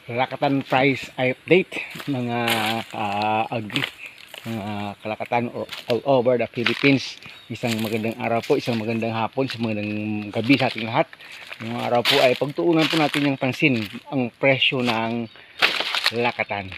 Kalakatan price update mga agri, mga kalakatan all over the Philippines. Isang magandang araw po, isang magandang hapon, isang magandang gabi sa ating lahat. Ngayong araw po ay pagtuunan po natin yung pansin ang presyo ng lakatan.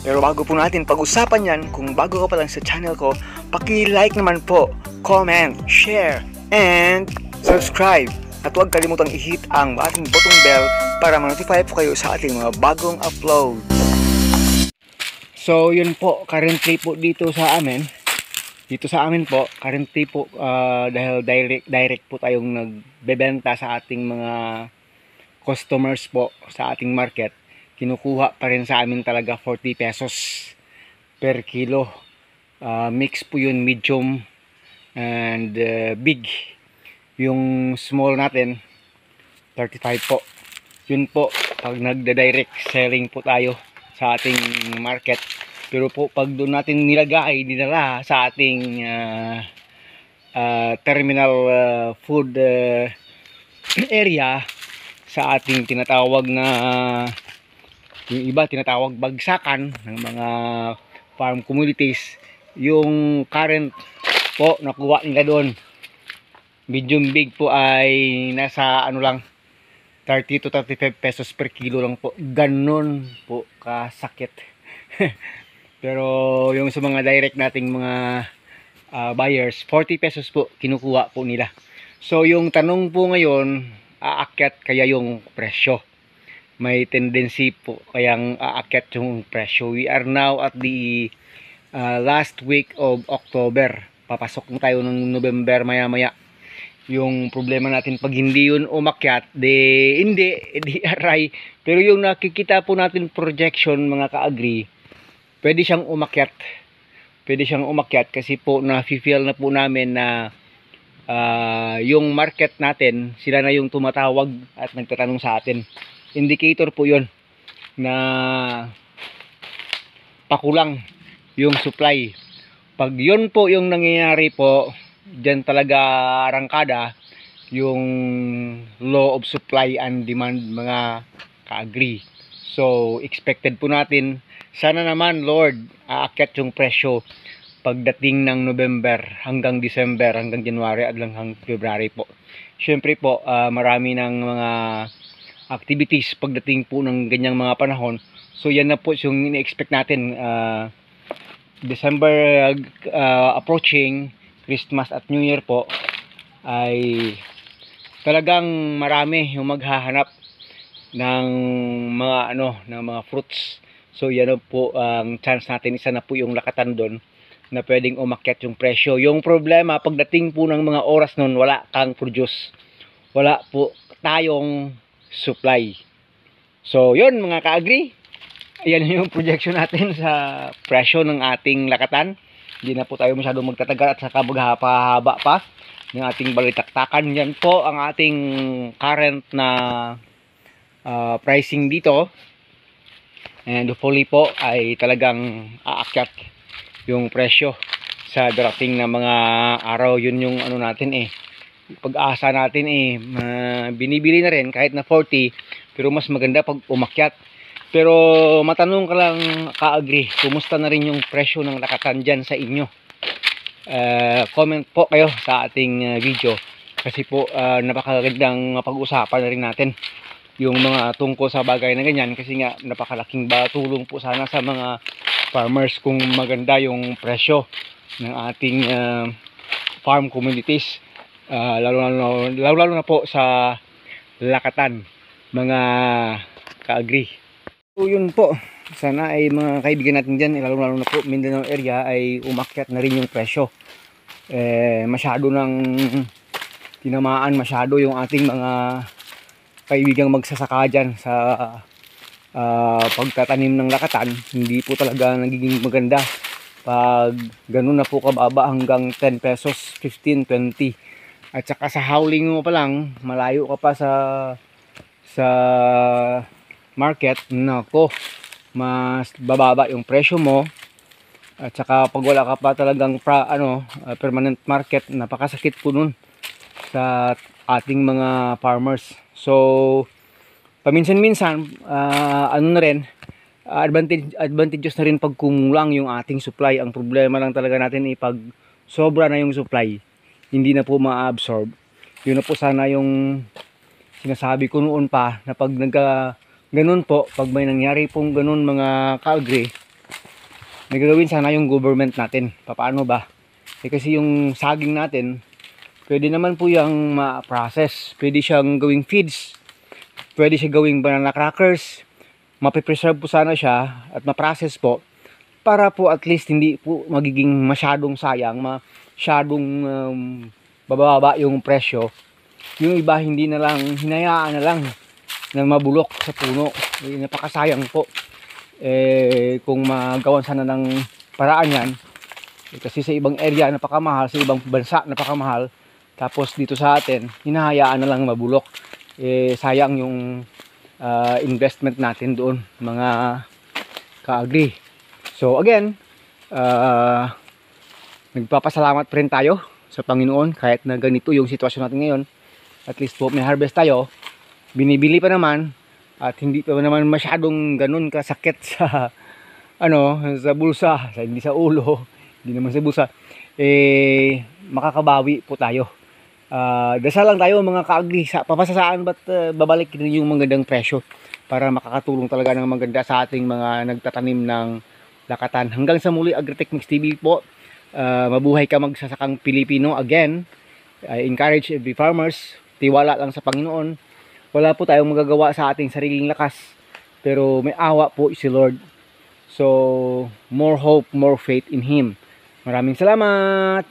Pero bago po natin pag-usapan yan, kung bago ka pa lang sa channel ko, paki-like naman po, comment, share, and subscribe. At huwag kalimutang i-hit ang ating button bell para ma-notify po kayo sa ating mga bagong upload. So yun po, currently po dito sa amin po, currently po dahil direct po tayong nagbebenta sa ating mga customers po sa ating market, kinukuha pa rin sa amin talaga 40 pesos per kilo. Mix po yun, medium and big. Yung small natin 35 po. Yun po pag nagda-direct selling po tayo sa ating market. Pero po pag doon natin dinala sa ating terminal food area, sa ating tinatawag na yung iba tinatawag bagsakan ng mga farm communities, yung current po nakuha nila doon medium big po ay nasa lang 30 to 35 pesos per kilo lang po. Ganon po kasakit. Pero yung sa mga direct nating mga buyers, 40 pesos po kinukuha po nila. So yung tanong po ngayon, aakyat kaya yung presyo? May tendency po kayang aakyat yung presyo. We are now at the last week of October. Papasok na tayo ng November maya-maya. Yung problema natin pag hindi yun umakyat, hindi aray. Pero yung nakikita po natin projection mga ka-agri, pwede siyang umakyat. Pwede siyang umakyat kasi po na-feel na po namin na yung market natin, sila na yung tumatawag at nagtatanong sa atin. Indicator po yun na pakulang yung supply. Pag yun po yung nangyayari po, dyan talaga arangkada yung law of supply and demand mga ka-agri. So expected po natin, sana naman Lord, aakyat yung presyo pagdating ng November hanggang December, hanggang January at hanggang February po. Syempre po marami ng mga activities pagdating po ng ganyang mga panahon. So yan na po yung ini-expect natin. December approaching, Christmas at New Year po, ay talagang marami yung maghahanap ng mga ng mga fruits. So yan po ang chance natin. Isa na po yung lakatan doon na pwedeng umakyat yung presyo. Yung problema pagdating po ng mga oras noon, wala kang produce, wala po tayong supply. So yun mga ka-agri, ayan yung projection natin sa presyo ng ating lakatan. Hindi na po tayo masyadong magtatagal at saka maghahaba pa ng ating balitaktakan. Yan po ang ating current na pricing dito. And hopefully po ay talagang aakyat yung presyo sa darating na mga araw. Yun yung natin pag-asa natin binibili na rin kahit na 40, pero mas maganda pag umakyat. Pero matanong ka lang ka-agri, kumusta na rin yung presyo ng lakatan dyan sa inyo? Comment po kayo sa ating video, kasi po napakagandang pag-usapan na rin natin yung mga tungkol sa bagay na ganyan, kasi nga napakalaking tulong po sana sa mga farmers kung maganda yung presyo ng ating farm communities, lalo na po sa lakatan mga ka-agri. So yun po, sana ay mga kaibigan natin dyan, lalo na po Mindanao area, ay umakyat na rin yung presyo. Masyado nang tinamaan masyado yung ating mga kaibigang magsasaka dyan sa pagtatanim ng lakatan. Hindi po talaga nagiging maganda pag ganun na po kababa, hanggang 10 pesos, 15, 20. At saka sa howling mo pa lang, malayo ka pa sa market, nako, mas bababa yung presyo mo. At saka pag wala ka pa talagang permanent market, napakasakit po nun sa ating mga farmers. So paminsan-minsan, ano na rin, advantageous na rin pag kumulang yung ating supply. Ang problema lang talaga natin ay pag sobra na yung supply, hindi na po ma-absorb. Yun na po sana yung sinasabi ko noon pa, na pag ganun po, pag may nangyari pong ganun mga ka-agri, may gagawin sana yung government natin. Paano ba? Kasi yung saging natin, pwede naman po yung ma-process, pwede siyang gawing feeds, pwede siya gawing banana crackers, mapipreserve po sana siya at ma-process po para po at least hindi po magiging masyadong sayang, masyadong bababa yung presyo. Yung iba hindi na lang, hinayaan na lang na mabulok sa puno. Napakasayang po. Kung magawan sana ng paraan yan, kasi sa ibang area napakamahal, sa ibang bansa napakamahal, tapos dito sa atin hinahayaan na lang mabulok. Sayang yung investment natin doon, mga ka-agri. So again, nagpapasalamat pa rin tayo sa Panginoon kahit na ganito yung sitwasyon natin ngayon. At least po may harvest tayo, binibili pa naman, at hindi pa naman masyadong ganun kasakit sa sa bulsa, hindi sa ulo, hindi naman sa bulsa. Makakabawi po tayo. Dasal lang tayo mga ka-agri, papasasaan ba't babalik din yung magandang presyo para makakatulong talaga ng maganda sa ating mga nagtatanim ng lakatan. Hanggang sa muli, Agritech Mix TV po. Mabuhay ka magsasakang Pilipino. Again, I encourage every farmers, tiwala lang sa Panginoon. Wala po tayong magagawa sa ating sariling lakas, pero may awa po si Lord. So more hope, more faith in Him. Maraming salamat.